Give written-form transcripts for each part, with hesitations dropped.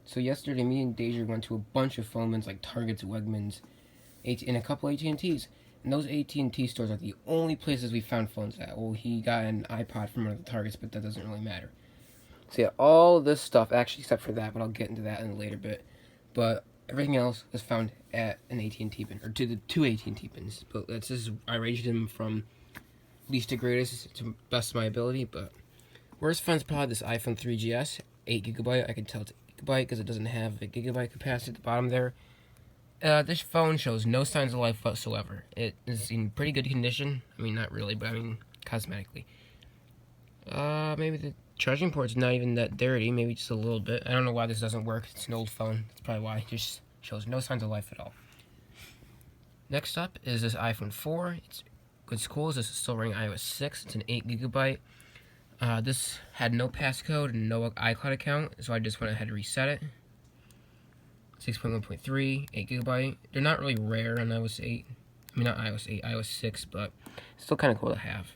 So yesterday, me and Deja went to a bunch of phone bins like Targets, Wegmans, and a couple AT&Ts. And those AT&T stores are the only places we found phones at. Well, he got an iPod from one of the Targets, but that doesn't really matter. So yeah, all this stuff, actually except for that, but I'll get into that in a later bit. But everything else was found at an AT&T bin, or to the two AT&T bins. But that's just, I rated them from least to greatest to best of my ability. But worst find's probably this iPhone 3GS, 8GB. I can tell it's 8GB because it doesn't have a gigabyte capacity at the bottom there. This phone shows no signs of life whatsoever. It is in pretty good condition. I mean, not really, but I mean, cosmetically. Maybe the charging port's not even that dirty. Maybe just a little bit. I don't know why this doesn't work. It's an old phone. That's probably why. It just shows no signs of life at all. Next up is this iPhone 4. What's cool is this is still running iOS 6. It's an 8GB. This had no passcode and no iCloud account, so I just went ahead and reset it. 6.1.3, 8GB. They're not really rare on iOS 8. I mean, not iOS 8, iOS 6, but still kind of cool to have.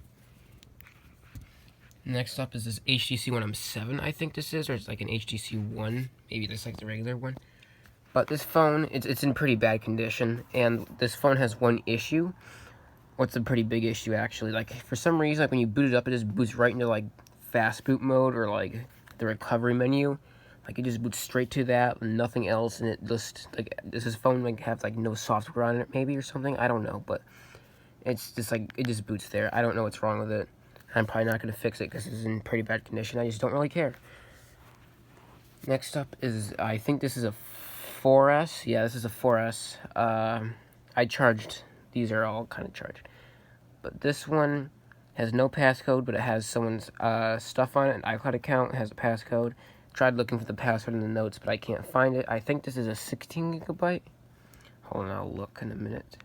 Next up is this HTC One M7, I think this is, or it's like an HTC One. Maybe this like the regular one. But this phone, it's in pretty bad condition, and this phone has one issue. What's a pretty big issue, actually? Like, for some reason, like when you boot it up, it just boots right into like fast boot mode or like the recovery menu. Like, it just boots straight to that and nothing else, and it just, like, does this phone, like, have, like, no software on it, maybe, or something? I don't know, but it's just, like, it just boots there. I don't know what's wrong with it. I'm probably not going to fix it because it's in pretty bad condition. I just don't really care. Next up is, I think this is a 4S. Yeah, this is a 4S. I charged, these are all kind of charged. But this one has no passcode, but it has someone's stuff on it. An iCloud account has a passcode. Tried looking for the password in the notes, but I can't find it. I think this is a 16GB. Hold on, I'll look in a minute.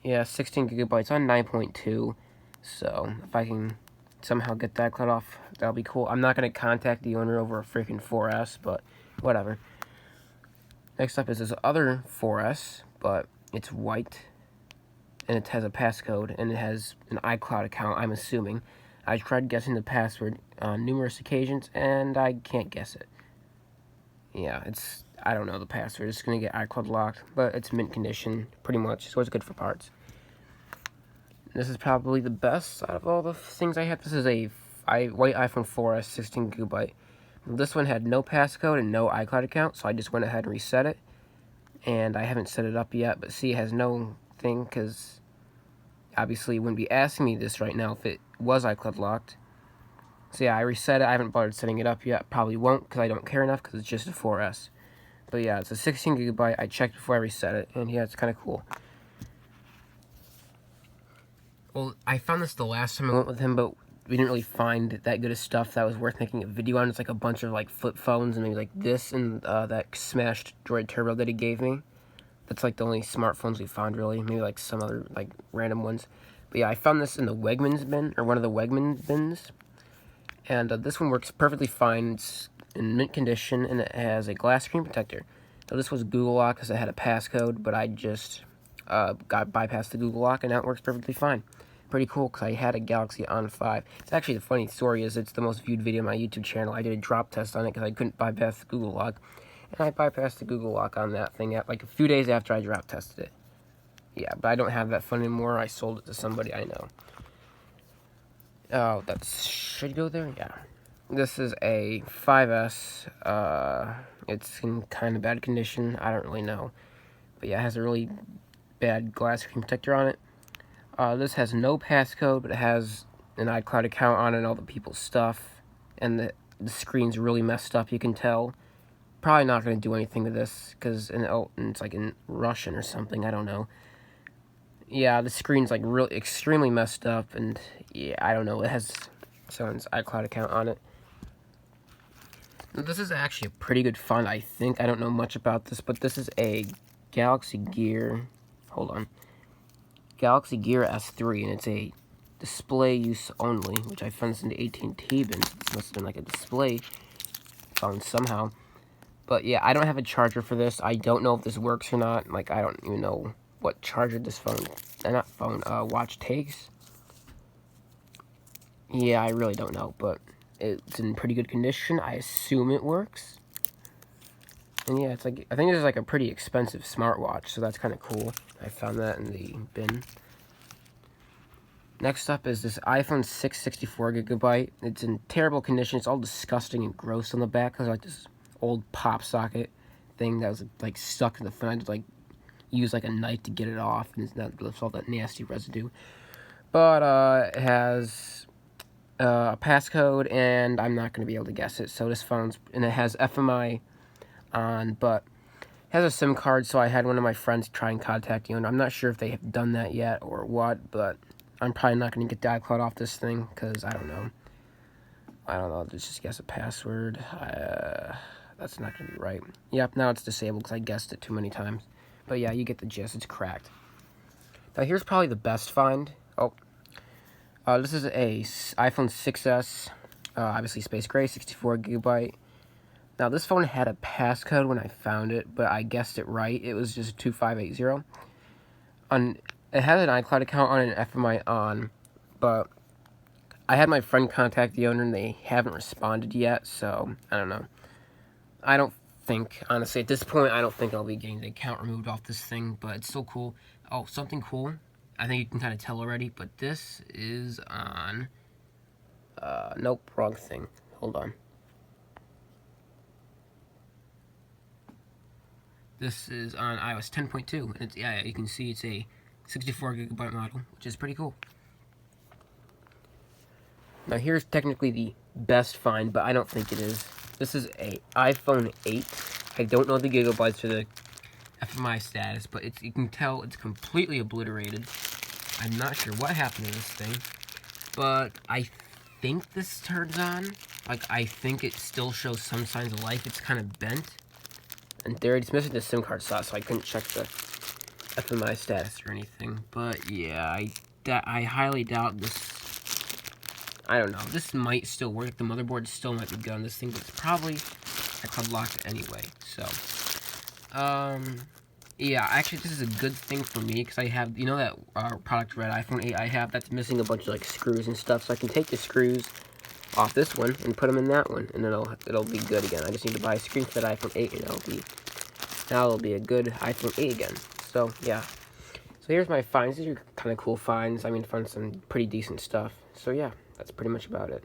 Yeah, 16GB on 9.2. So if I can somehow get that cut off, that'll be cool. I'm not gonna contact the owner over a freaking 4S, but whatever. Next up is this other 4S, but it's white, and it has a passcode, and it has an iCloud account, I'm assuming. I tried guessing the password on numerous occasions, and I can't guess it. Yeah, I don't know the password. It's going to get iCloud locked, but it's mint condition, pretty much, so it's good for parts. This is probably the best out of all the things I had. This is a white iPhone 4S, 16GB. This one had no passcode and no iCloud account, so I just went ahead and reset it. And I haven't set it up yet, but see, it has no thing, because obviously it wouldn't be asking me this right now if it was iCloud locked. So yeah, I reset it. I haven't bothered setting it up yet. Probably won't because I don't care enough because it's just a 4S. But yeah, it's a 16GB. I checked before I reset it, and yeah, it's kind of cool. Well, I found this the last time I went with him, but we didn't really find that good of stuff that was worth making a video on. It's like a bunch of like flip phones and maybe like this and that smashed Droid Turbo that he gave me. That's like the only smartphones we found, really. Maybe like some other like random ones. But yeah, I found this in the Wegmans bin, or one of the Wegmans bins. And this one works perfectly fine. It's in mint condition, and it has a glass screen protector. Now this was Google Lock because it had a passcode, but I just got bypassed the Google Lock, and now it works perfectly fine. Pretty cool, because I had a Galaxy on 5. It's actually, the funny story is, it's the most viewed video on my YouTube channel. I did a drop test on it because I couldn't bypass the Google Lock. And I bypassed the Google Lock on that thing at like a few days after I drop tested it. Yeah, but I don't have that phone anymore. I sold it to somebody I know. Oh, should go there? Yeah. This is a 5S. It's in kind of bad condition. I don't really know. But yeah, it has a really bad glass screen protector on it. This has no passcode, but it has an iCloud account on it and all the people's stuff. And the screen's really messed up, you can tell. Probably not going to do anything with this, because it's like in Russian or something, I don't know. Yeah, the screen's like really extremely messed up, and yeah, I don't know, it has someone's iCloud account on it. This is actually a pretty good fund, I think. I don't know much about this, but this is a Galaxy Gear, Galaxy Gear S3, and it's a display use only, which I found this in the AT&T Bins. This must have been like a display found somehow. But yeah, I don't have a charger for this. I don't know if this works or not. Like, I don't even know what charger this watch takes. Yeah, I really don't know, but It's in pretty good condition. I assume it works. And yeah, it's like, I think this is like a pretty expensive smartwatch, so that's kind of cool. I found that in the bin. Next up is this iPhone 6 64GB. It's in terrible condition. It's all disgusting and gross on the back. There's like this old pop socket thing that was like stuck in the front. I had to like use like a knife to get it off, and it's not all that nasty residue. But it has a passcode, and I'm not going to be able to guess it. So this phone's, and it has FMI on, but it has a SIM card, so I had one of my friends try and contact the owner. I'm not sure if they have done that yet or what, but I'm probably not going to get the iCloud off this thing, because I don't know. Let's just guess a password. That's not going to be right. Yep, now it's disabled because I guessed it too many times. But yeah, you get the gist. It's cracked. Now here's probably the best find. This is a iPhone 6s, obviously space gray, 64GB. Now this phone had a passcode when I found it, but I guessed it right. It was just 2580. It has an iCloud account on and an FMI on, but I had my friend contact the owner and they haven't responded yet, so I don't know. I don't think, honestly, at this point, I don't think I'll be getting the account removed off this thing, but it's still cool. Oh, something cool. I think you can kind of tell already, but this is on, nope, wrong thing. Hold on. This is on iOS 10.2, and it's, yeah, you can see it's a 64GB model, which is pretty cool. Now here's technically the best find, but I don't think it is. This is a iPhone 8. I don't know the gigabytes or the FMI status, but you can tell it's completely obliterated. I'm not sure what happened to this thing, but I think this turns on. Like, I think it still shows some signs of life. It's kind of bent. And there, it's missing the SIM card slot, so I couldn't check the FMI status or anything. But yeah, I highly doubt this. I don't know. This might still work. The motherboard still might be good on this thing, but it's probably iCloud locked anyway. So, yeah, actually, this is a good thing for me because I have, you know, that product red iPhone 8 I have that's missing a bunch of like screws and stuff. So I can take the screws off this one and put them in that one, and it'll be good again. I just need to buy a screen for that iPhone 8, and it'll be a good iPhone 8 again. So yeah. So here's my finds. These are kind of cool finds. I mean, found some pretty decent stuff. So yeah, that's pretty much about it.